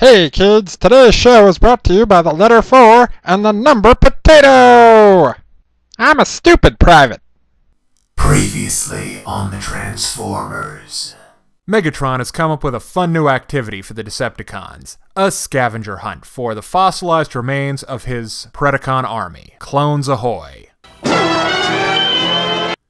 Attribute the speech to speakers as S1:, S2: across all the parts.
S1: Hey kids, today's show is brought to you by the letter 4 and the number potato! I'm a stupid private.
S2: Previously on the Transformers.
S3: Megatron has come up with a fun new activity for the Decepticons, a scavenger hunt for the fossilized remains of his Predacon army. Clones ahoy!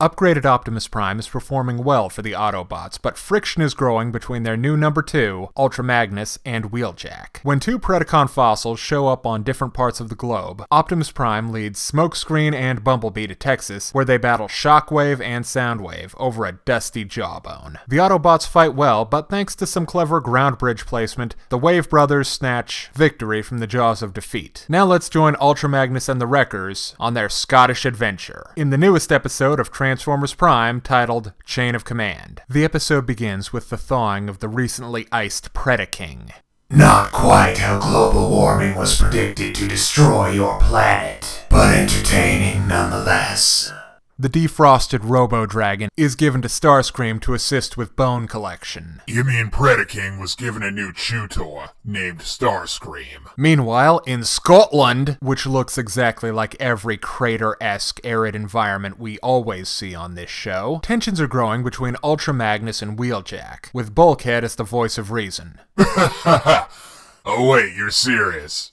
S3: Upgraded Optimus Prime is performing well for the Autobots, but friction is growing between their new number 2, Ultra Magnus, and Wheeljack. When two Predacon fossils show up on different parts of the globe, Optimus Prime leads Smokescreen and Bumblebee to Texas, where they battle Shockwave and Soundwave over a dusty jawbone. The Autobots fight well, but thanks to some clever ground bridge placement, the Wave Brothers snatch victory from the jaws of defeat. Now let's join Ultra Magnus and the Wreckers on their Scottish adventure. In the newest episode of Transformers Prime, titled Chain of Command. The episode begins with the thawing of the recently iced Predaking.
S2: Not quite how global warming was predicted to destroy your planet, but entertaining nonetheless.
S3: The defrosted Robo-Dragon is given to Starscream to assist with bone collection.
S4: You mean Predaking was given a new chew toy named Starscream.
S3: Meanwhile, in Scotland, which looks exactly like every crater-esque arid environment we always see on this show, tensions are growing between Ultra Magnus and Wheeljack, with Bulkhead as the voice of reason.
S4: Oh wait, you're serious.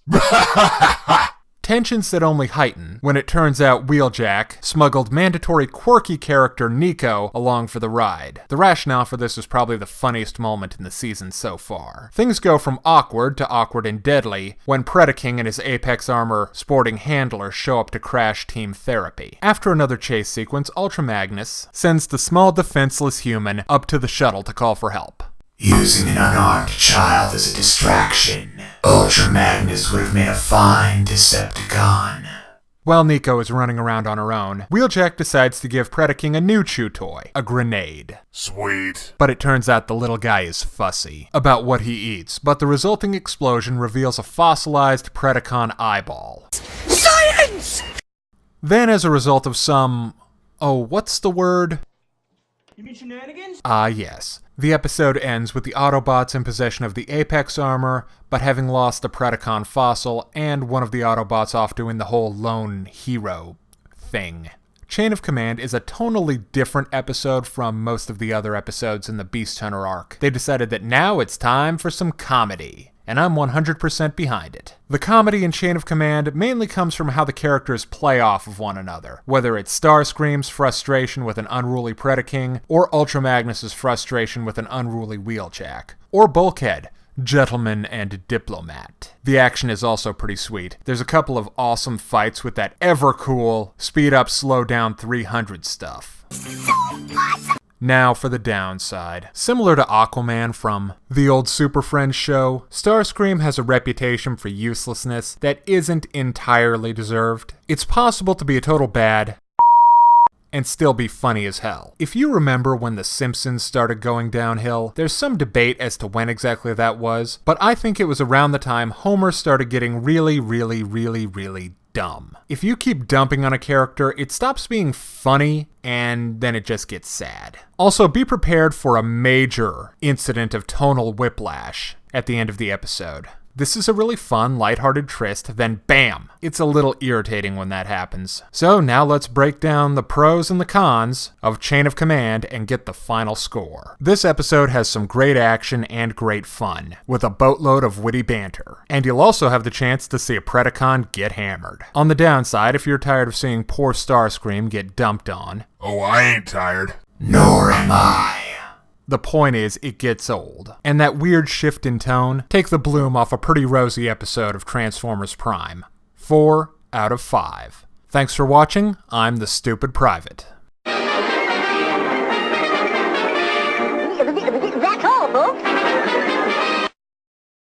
S3: Tensions that only heighten when it turns out Wheeljack smuggled mandatory quirky character Nico along for the ride. The rationale for this is probably the funniest moment in the season so far. Things go from awkward to awkward and deadly when Predaking and his Apex Armor sporting handler show up to crash Team Therapy. After another chase sequence, Ultra Magnus sends the small defenseless human up to the shuttle to call for help.
S2: Using an unarmed child as a distraction, Ultra Magnus would have made a fine Decepticon.
S3: While Nico is running around on her own, Wheeljack decides to give Predaking a new chew toy, a grenade.
S4: Sweet.
S3: But it turns out the little guy is fussy about what he eats, but the resulting explosion reveals a fossilized Predacon eyeball.
S5: Science!
S3: Then, as a result of some... what's the word?
S5: You mean shenanigans?
S3: Yes. The episode ends with the Autobots in possession of the Apex Armor, but having lost the Predacon fossil, and one of the Autobots off doing the whole lone hero thing. Chain of Command is a tonally different episode from most of the other episodes in the Beast Hunter arc. They decided that now it's time for some comedy, and I'm 100% behind it. The comedy in Chain of Command mainly comes from how the characters play off of one another, whether it's Starscream's frustration with an unruly Predaking, or Ultra Magnus's frustration with an unruly Wheeljack, or Bulkhead, gentleman and diplomat. The action is also pretty sweet. There's a couple of awesome fights with that ever-cool speed up, slow down 300 stuff. Now for the downside. Similar to Aquaman from the old Super Friends show, Starscream has a reputation for uselessness that isn't entirely deserved. It's possible to be a total bad and still be funny as hell. If you remember when The Simpsons started going downhill, there's some debate as to when exactly that was, but I think it was around the time Homer started getting really dumb. If you keep dumping on a character, it stops being funny, and then it just gets sad. Also, be prepared for a major incident of tonal whiplash at the end of the episode. This is a really fun, lighthearted tryst, then bam! It's a little irritating when that happens. So now let's break down the pros and the cons of Chain of Command and get the final score. This episode has some great action and great fun, with a boatload of witty banter. And you'll also have the chance to see a Predacon get hammered. On the downside, if you're tired of seeing poor Starscream get dumped on...
S4: Oh, I ain't tired.
S2: Nor am I.
S3: The point is, it gets old. And that weird shift in tone, take the bloom off a pretty rosy episode of Transformers Prime. 4 out of 5. Thanks for watching, I'm the Stupid Private.